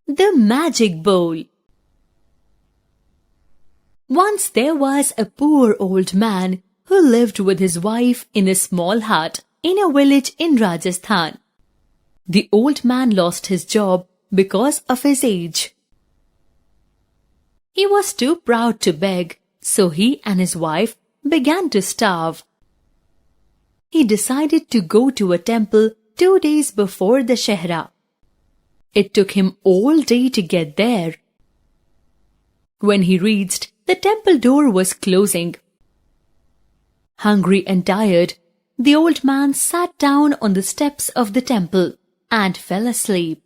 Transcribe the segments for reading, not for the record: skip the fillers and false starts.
The Magic Bowl. Once there was a poor old man who lived with his wife in a small hut in a village in Rajasthan. The old man lost his job because of his age. He was too proud to beg, so he and his wife began to starve. He decided to go to a temple 2 days before the Shehra. It took him all day to get there. When he reached, the temple door was closing. Hungry and tired, the old man sat down on the steps of the temple and fell asleep.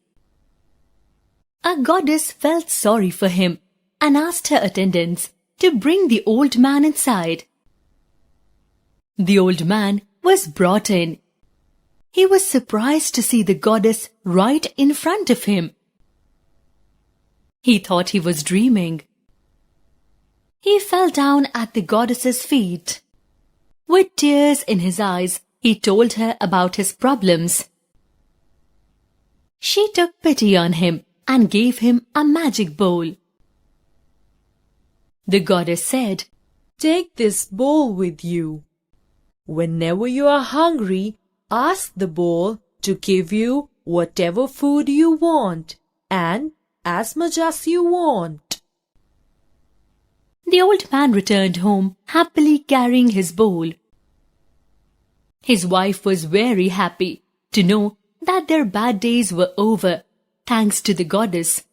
A goddess felt sorry for him and asked her attendants to bring the old man inside. The old man was brought in. He was surprised to see the goddess right in front of him. He thought he was dreaming. He fell down at the goddess's feet. With tears in his eyes, he told her about his problems. She took pity on him and gave him a magic bowl. The goddess said, "Take this bowl with you. Whenever you are hungry, ask the bowl to give you whatever food you want and as much as you want." The old man returned home happily carrying his bowl. His wife was very happy to know that their bad days were over, thanks to the goddess.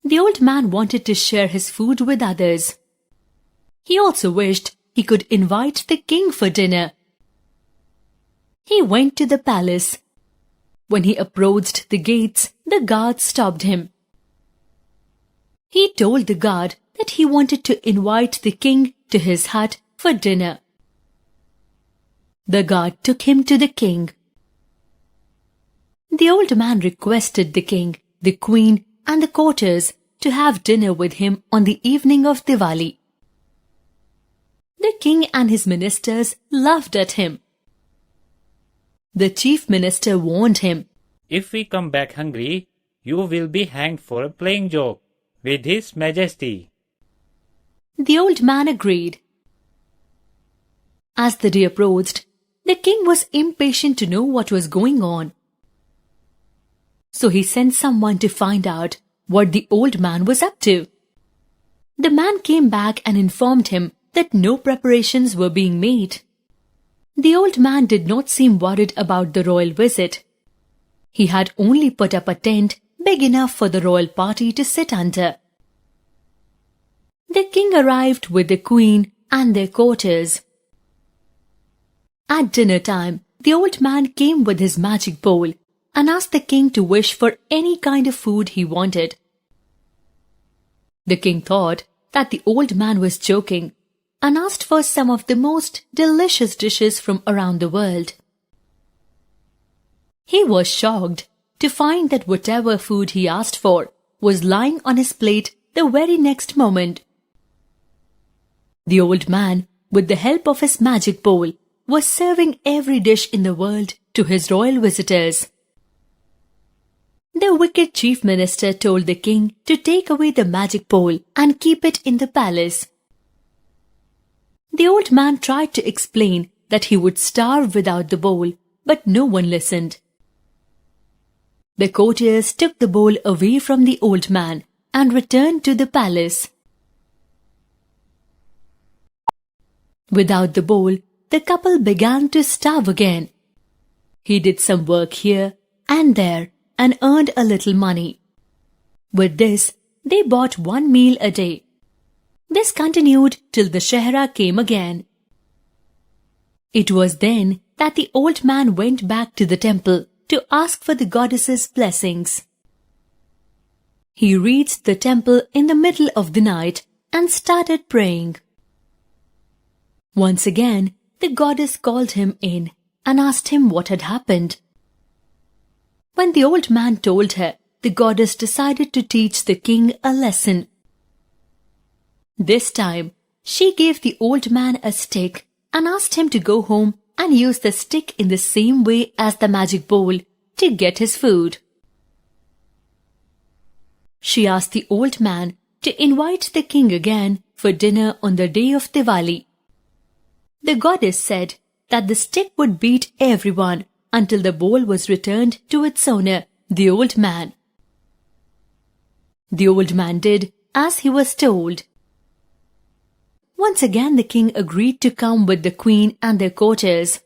The old man wanted to share his food with others. He also wished he could invite the king for dinner. He went to the palace. When he approached the gates, the guard stopped him. He told the guard that he wanted to invite the king to his hut for dinner. The guard took him to the king. The old man requested the king, the queen, and the courtiers to have dinner with him on the evening of Diwali. The king and his ministers laughed at him. The chief minister warned him, "If we come back hungry, you will be hanged for a playing joke with His Majesty." The old man agreed. As the day approached, the king was impatient to know what was going on. So he sent someone to find out what the old man was up to. The man came back and informed him that no preparations were being made. The old man did not seem worried about the royal visit. He had only put up a tent big enough for the royal party to sit under. The king arrived with the queen and their courtiers. At dinner time, the old man came with his magic bowl and asked the king to wish for any kind of food he wanted. The king thought that the old man was joking and asked for some of the most delicious dishes from around the world. He was shocked to find that whatever food he asked for was lying on his plate the very next moment. The old man, with the help of his magic bowl, was serving every dish in the world to his royal visitors. The wicked chief minister told the king to take away the magic bowl and keep it in the palace. The old man tried to explain that he would starve without the bowl, but no one listened. The courtiers took the bowl away from the old man and returned to the palace. Without the bowl, the couple began to starve again. He did some work here and there and earned a little money. With this, they bought 1 meal a day. This continued till the Shehra came again. It was then that the old man went back to the temple to ask for the goddess's blessings. He reached the temple in the middle of the night and started praying. Once again, the goddess called him in and asked him what had happened. When the old man told her, the goddess decided to teach the king a lesson. This time, she gave the old man a stick and asked him to go home and use the stick in the same way as the magic bowl to get his food. she asked the old man to invite the king again for dinner on the day of Diwali. The goddess said that the stick would beat everyone until the bowl was returned to its owner, the old man. The old man did as he was told. Once again the king agreed to come with the queen and their courtiers.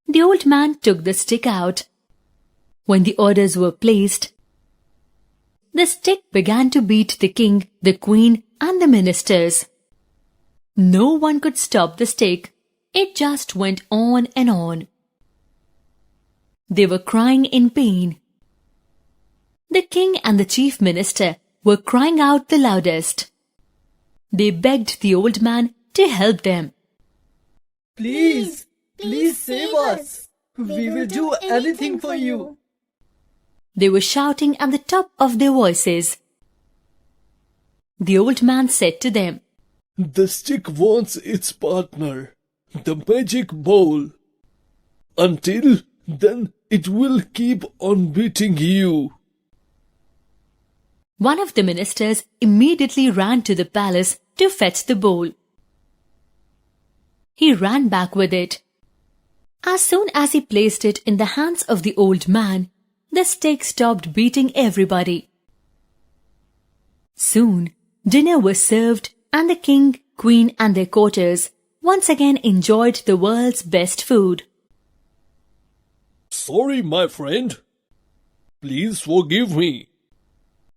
The old man took the stick out. When the orders were placed, the stick began to beat the king, the queen, and the ministers. No one could stop the stick. It just went on and on. They were crying in pain. The king and the chief minister were crying out the loudest. They begged the old man to help them. Please, please save us. We will do anything for you. They were shouting at the top of their voices. The old man said to them, The stick wants its partner, the magic bowl. Until then, it will keep on beating you. One of the ministers immediately ran to the palace to fetch the bowl. He ran back with it. As soon as he placed it in the hands of the old man, the stick stopped beating everybody. Soon, dinner was served and the king, queen and their courtiers once again enjoyed the world's best food. Sorry, my friend. Please forgive me.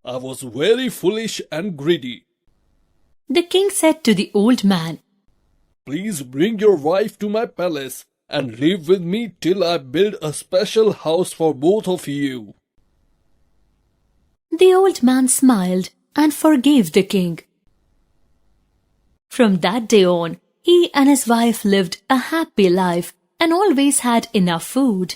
I was very foolish and greedy. The king said to the old man, Please bring your wife to my palace and live with me till I build a special house for both of you. The old man smiled and forgave the king. From that day on, he and his wife lived a happy life and always had enough food.